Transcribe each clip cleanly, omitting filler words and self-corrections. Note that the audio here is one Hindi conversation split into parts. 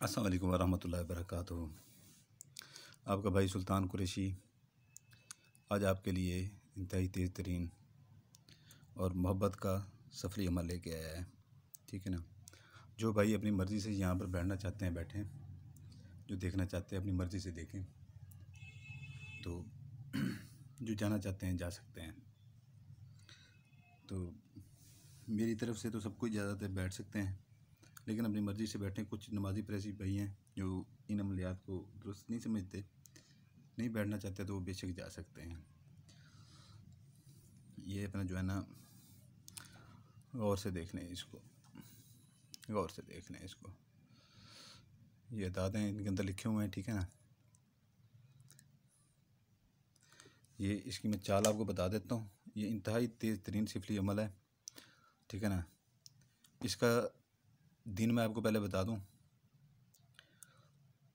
अस्सलाम वालेकुम वरहमतुल्लाहि वबरकातुहू। आपका भाई सुल्तान कुरैशी आज आपके लिए इंतहाई तेज़ तरीन और मोहब्बत का सफरी अमल लेके आया है। ठीक है ना। जो भाई अपनी मर्ज़ी से यहाँ पर बैठना चाहते हैं बैठें, जो देखना चाहते हैं अपनी मर्ज़ी से देखें, तो जो जाना चाहते हैं जा सकते हैं। तो मेरी तरफ़ से तो सब कुछ ज़्यादातर बैठ सकते हैं, लेकिन अपनी मर्ज़ी से बैठें। कुछ नमाज़ी प्रेसी भाई हैं जो इन अमलियात को दुरुस्त नहीं समझते, नहीं बैठना चाहते, तो वो बेशक जा सकते हैं। ये अपना जो है ना गौर से देख लें इसको, गौर से देख लें इसको। ये अदादें इनके अंदर लिखे हुए हैं। ठीक है ना। ये इसकी मैं चाल आपको बता देता हूँ। ये इंतहाई तेज़ तरीन सिफली अमल है। ठीक है ना। इसका दिन मैं आपको पहले बता दूँ।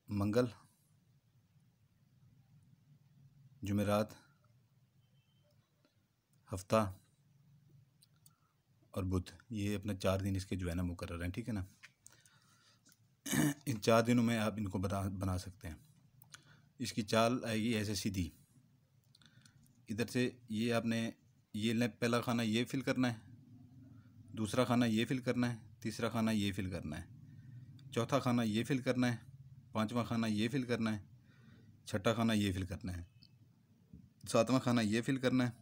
मंगल, जुमेरात, हफ्ता और बुध, ये अपने 4 दिन इसके जो है ना मुकर्रर हैं। ठीक है ना। इन 4 दिनों में आप इनको बना सकते हैं। इसकी चाल आएगी ऐसे सीधी। इधर से ये आपने ये पहला खाना ये फिल करना है, दूसरा खाना ये फिल करना है, तीसरा खाना ये फिल करना है, चौथा खाना ये फिल करना है, पांचवा खाना ये फिल करना है, छठा खाना ये फिल करना है, सातवां खाना ये फिल करना है,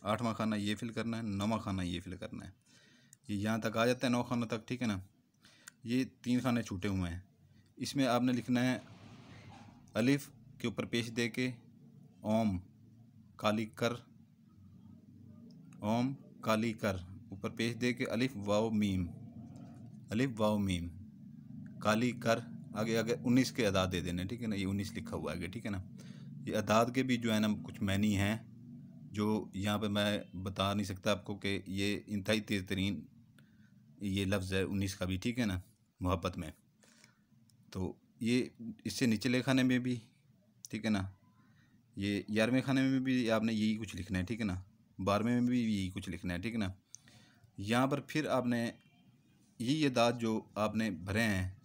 आठवां खाना ये फिल करना है, नौवां खाना ये फिल करना है। ये यहाँ तक आ जाता है 9 खानों तक। ठीक है ना। ये 3 खाने छूटे हुए हैं। इसमें आपने लिखना है अलिफ के ऊपर पेश दे के ओम काली कर, ओम काली कर, ऊपर पेश दे के अलिफ वाव मीम, अलिफ वाव मीम, काली कर, आगे आगे 19 के अदाद दे देने। ठीक है ना। ये 19 लिखा हुआ है आगे। ठीक है ना। ये अदाद के भी जो है ना कुछ मैनी हैं जो यहाँ पे मैं बता नहीं सकता आपको कि ये इंतहाई तेज़ तरीन ये लफ्ज़ है 19 का भी। ठीक है ना। मोहब्बत में तो ये इससे निचले खाने में भी, ठीक है ना, ये 11वें खाने में भी आपने यही कुछ लिखना है। ठीक है ना। 12वें में भी यही कुछ लिखना है। ठीक है ना। यहाँ पर फिर आपने यही अदाद जो आपने भरे हैं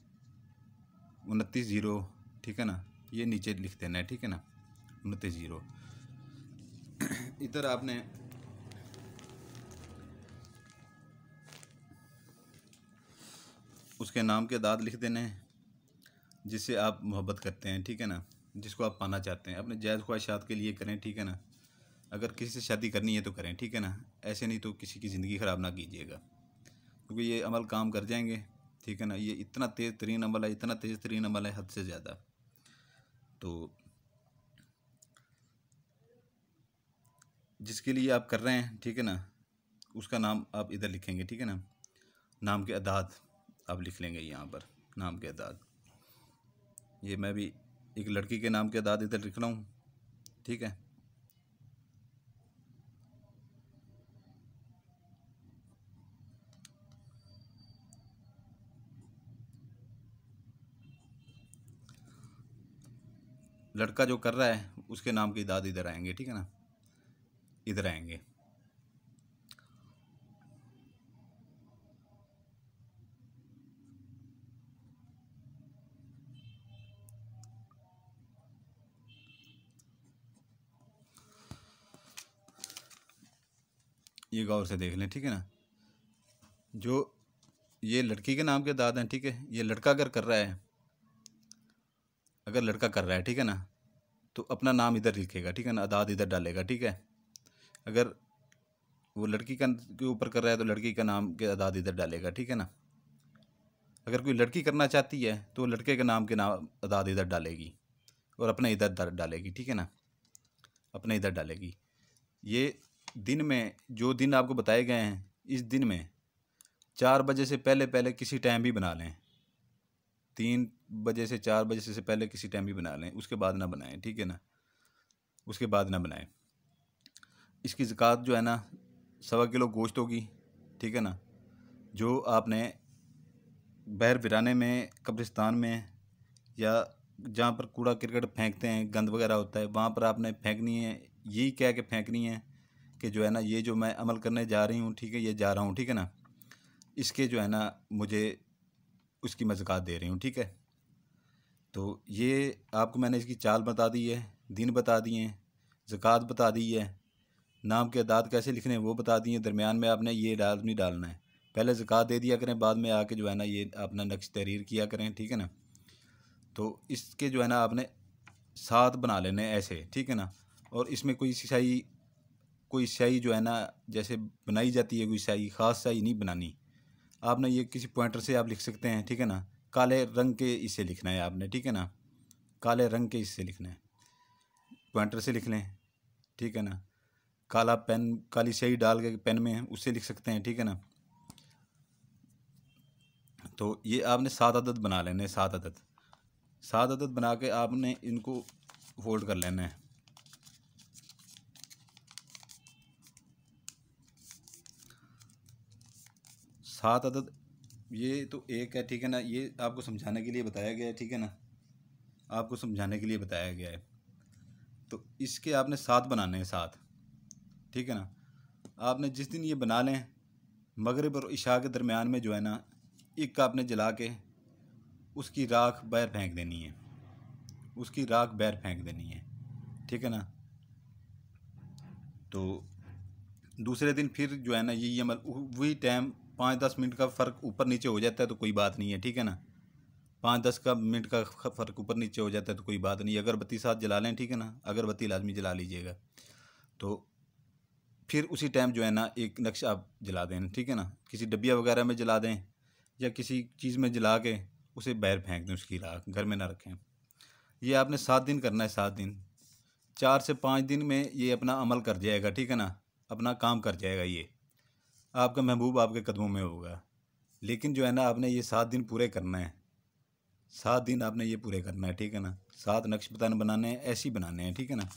29 ज़ीरो, ठीक है ना, ये नीचे लिख देना है। ठीक है ना। 29 ज़ीरो। इधर आपने उसके नाम के अदाद लिख देने हैं जिससे आप मोहब्बत करते हैं। ठीक है ना। जिसको आप पाना चाहते हैं, अपने जायज़ ख्वाहिशात के लिए करें। ठीक है ना। अगर किसी से शादी करनी है तो करें। ठीक है ना। ऐसे नहीं तो किसी की ज़िंदगी ख़राब ना कीजिएगा, क्योंकि ये अमल काम कर जाएंगे। ठीक है ना। ये इतना तेज़ तरीन अमल है, इतना तेज़ तरीन अमल है, हद से ज़्यादा। तो जिसके लिए आप कर रहे हैं, ठीक है ना, उसका नाम आप इधर लिखेंगे। ठीक है ना। नाम के अदाद आप लिख लेंगे यहाँ पर, नाम के अदाद। ये मैं भी एक लड़की के नाम के अदाद इधर लिख रहा हूँ। ठीक है। लड़का जो कर रहा है उसके नाम के अदाद इधर आएंगे। ठीक है ना। इधर आएंगे। ये गौर से देख लें। ठीक है ना। जो ये लड़की के नाम के अदाद हैं, ठीक है, ये लड़का अगर कर रहा है, अगर लड़का कर रहा है, ठीक है ना, तो अपना नाम इधर लिखेगा। ठीक है ना। अदाद इधर डालेगा। ठीक है। अगर वो लड़की का के ऊपर कर रहा है तो लड़की का नाम के अदाद इधर डालेगा। ठीक है ना। अगर कोई लड़की करना चाहती है तो लड़के के नाम अदाद इधर डालेगी और अपने इधर डालेगी। ठीक है ना। अपने इधर डालेगी। ये दिन में जो दिन आपको बताए गए हैं, इस दिन में 4 बजे से पहले पहले किसी टाइम भी बना लें। 3 बजे से 4 बजे से पहले किसी टाइम भी बना लें, उसके बाद ना बनाएं। ठीक है ना। उसके बाद ना बनाएं। इसकी ज़कात जो है ना 1.25 किलो गोश्त होगी। ठीक है ना। जो आपने बहर वीराने में, कब्रिस्तान में, या जहाँ पर कूड़ा करकट फेंकते हैं, गंद वगैरह होता है, वहाँ पर आपने फेंकनी है। यही कह के फेंकनी है कि जो है ना ये जो मैं अमल करने जा रही हूँ, ठीक है, ये जा रहा हूँ, ठीक है ना, इसके जो है ना मुझे उसकी मैं ज़कात दे रही हूँ। ठीक है। तो ये आपको मैंने इसकी चाल बता दी है, दिन बता दिए हैं, ज़कात बता दी है, नाम के अदाद कैसे लिखने हैं वो बता दिए। दरमियान में आपने ये नहीं डालना है। पहले ज़कात दे दिया करें, बाद में आके जो है ना ये अपना नक्श तहरीर किया करें, ठीक है ना। तो इसके जो है ना आपने 7 बना लेने ऐसे, ठीक है ना। और इसमें कोई स्याही जो है ना जैसे बनाई जाती है, कोई स्याही ख़ास स्याही नहीं बनानी। आपने ये किसी पॉइंटर से आप लिख सकते हैं, ठीक है ना। काले रंग के इससे लिखना है आपने, ठीक है ना। काले रंग के इससे लिखना है, पॉइंटर से लिख लें, ठीक है ना। काला पेन, काली स्याही डाल के पेन में उससे लिख सकते हैं, ठीक है ना। तो ये आपने 7 अदद बना लेने, 7 अदद बना के आपने इनको फोल्ड कर लेना है। सात अदद ये तो एक है, ठीक है ना। ये आपको समझाने के लिए बताया गया है, ठीक है ना, आपको समझाने के लिए बताया गया है। तो इसके आपने 7 बनाने हैं, 7, ठीक है ना। आपने जिस दिन ये बना लें, मगरिब और इशा के दरमियान में जो है ना एक आपने जला के उसकी राख बाहर फेंक देनी है, उसकी राख बाहर फेंक देनी है, ठीक है ना। तो दूसरे दिन फिर जो है ना यही अमल, वही टाइम 5-10 मिनट का फ़र्क ऊपर नीचे हो जाता है तो कोई बात नहीं है, ठीक है ना। 5-10 का मिनट का फ़र्क ऊपर नीचे हो जाता है तो कोई बात नहीं। अगरबत्ती साथ जला लें, ठीक है ना, अगरबत्ती लाजमी जला लीजिएगा। तो फिर उसी टाइम जो है ना एक नक्शा आप जला दें, ठीक है ना। किसी डब्बिया वगैरह में जला दें या किसी चीज़ में जला के उसे बाहर फेंक दें, उसकी राख घर में ना रखें। ये आपने 7 दिन करना है, 7 दिन। 4 से 5 दिन में ये अपना अमल कर जाएगा, ठीक है ना, अपना काम कर जाएगा। ये आपका महबूब आपके कदमों में होगा। लेकिन जो है ना आपने ये 7 दिन पूरे करना है, 7 दिन आपने ये पूरे करना है, ठीक है ना। 7 नक्शबतान बनाने हैं, ऐसे ही बनाने हैं, ठीक है ना।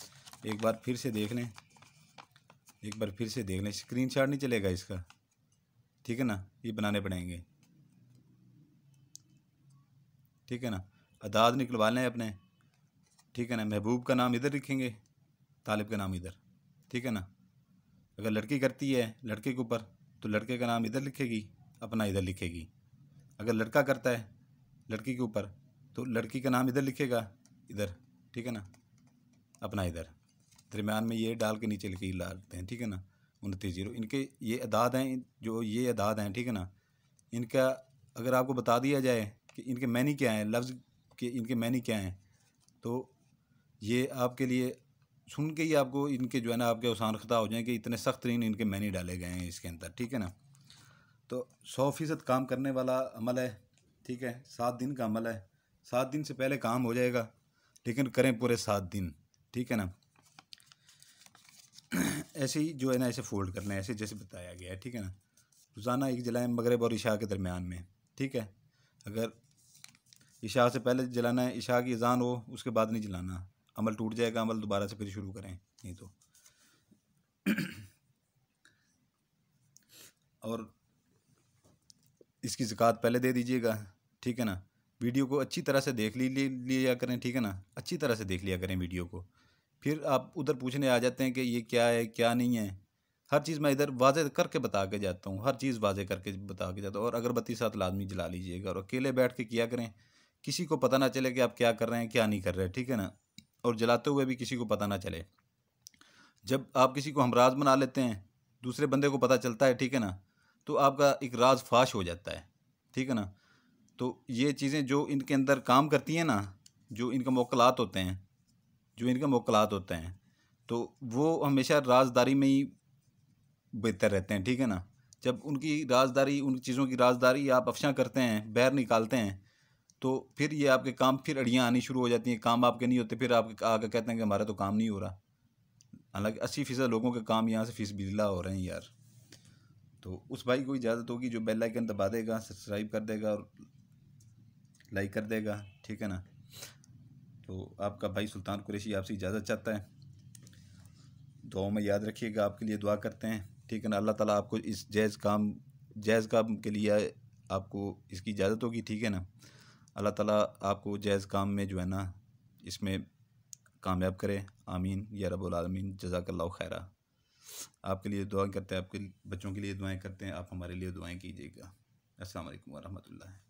एक बार फिर से देख लें, एक बार फिर से देख लें, स्क्रीनशॉट नहीं चलेगा इसका, ठीक है ना, ये बनाने पड़ेंगे, ठीक है ना। अदाद निकलवा लें अपने, ठीक है ना। महबूब का नाम इधर लिखेंगे, तालिब का नाम इधर, ठीक है ना। अगर लड़की करती है लड़के के ऊपर तो लड़के का नाम इधर लिखेगी, अपना इधर लिखेगी। अगर लड़का करता है लड़की के ऊपर तो लड़की का नाम इधर लिखेगा, इधर, ठीक है ना, अपना इधर। दरम्यान में ये डाल के नीचे लिखे डालते हैं, ठीक है ना। 29 इनके ये अदाद हैं, जो ये अदाद हैं, ठीक है ना। इनका अगर आपको बता दिया जाए कि इनके मैनी क्या हैं, लफ्ज़ के इनके मैनी क्या हैं, तो ये आपके लिए सुन के ही आपको इनके जो है ना आपके आसान ख़ता हो जाए कि इतने सख्त तरीन इनके मैनी डाले गए हैं इसके अंदर, ठीक है ना। तो 100% काम करने वाला अमल है, ठीक है। 7 दिन का अमल है, 7 दिन से पहले काम हो जाएगा, लेकिन करें पूरे 7 दिन, ठीक है ना। ऐसे ही जो है ना ऐसे फोल्ड करना है, ऐसे जैसे बताया गया है, ठीक है ना। रोज़ाना एक जलाएं मगरिब और इशा के दरमियान में, ठीक है। अगर इशा से पहले जलाना है, इशा की अजान हो उसके बाद नहीं जलाना, अमल टूट जाएगा। अमल दोबारा से फिर शुरू करें नहीं तो। और इसकी ज़कात पहले दे दीजिएगा, ठीक है ना। वीडियो को अच्छी तरह से देख लिया करें, ठीक है ना, अच्छी तरह से देख लिया करें वीडियो को। फिर आप उधर पूछने आ जाते हैं कि ये क्या है क्या नहीं है। हर चीज़ मैं इधर वाज़े करके बता के जाता हूँ, हर चीज़ वाज़े करके बता के जाता हूँ। और अगरबत्ती साथ लाजमी जला लीजिएगा और अकेले बैठ के किया करें, किसी को पता ना चले कि आप क्या कर रहे हैं क्या नहीं कर रहे, ठीक है ना। और जलाते हुए भी किसी को पता ना चले। जब आप किसी को हमराज बना लेते हैं, दूसरे बंदे को पता चलता है, ठीक है ना, तो आपका एक राज फाश हो जाता है, ठीक है ना। तो ये चीज़ें जो इनके अंदर काम करती हैं ना, जो इनका मोकलात होते हैं, जो इनका मोकलात होते हैं, तो वो हमेशा राजदारी में ही बेहतर रहते हैं, ठीक है ना। जब उनकी राजदारी, उन चीज़ों की राजदारी आप अफशा करते हैं, बाहर निकालते हैं, तो फिर ये आपके काम, फिर अड़ियाँ आनी शुरू हो जाती हैं, काम आपके नहीं होते, फिर आप आगे कहते हैं कि हमारा तो काम नहीं हो रहा। हालांकि 80% लोगों के काम यहाँ से फीसबिल्ला हो रहे हैं यार। तो उस भाई को इजाज़त होगी जो बेल आइकन दबा देगा, सब्सक्राइब कर देगा और लाइक कर देगा, ठीक है ना। तो आपका भाई सुल्तान कुरैशी आपसे इजाज़त चाहता है। दुआओं में याद रखिएगा, आपके लिए दुआ करते हैं, ठीक है ना। अल्लाह ताला आपको इस जायज़ काम के लिए आपको इसकी इजाज़त होगी, ठीक है ना। अल्लाह ताला आपको जायज़ काम में जो है ना इसमें कामयाब करे, आमीन या रब्बुल आलमीन। जज़ाकल्लाहु खैरा। आपके लिए दुआ करते हैं, आपके बच्चों के लिए दुआएं करते हैं, आप हमारे लिए दुआएं कीजिएगा। अस्सलाम वालेकुम व रहमतुल्लाह।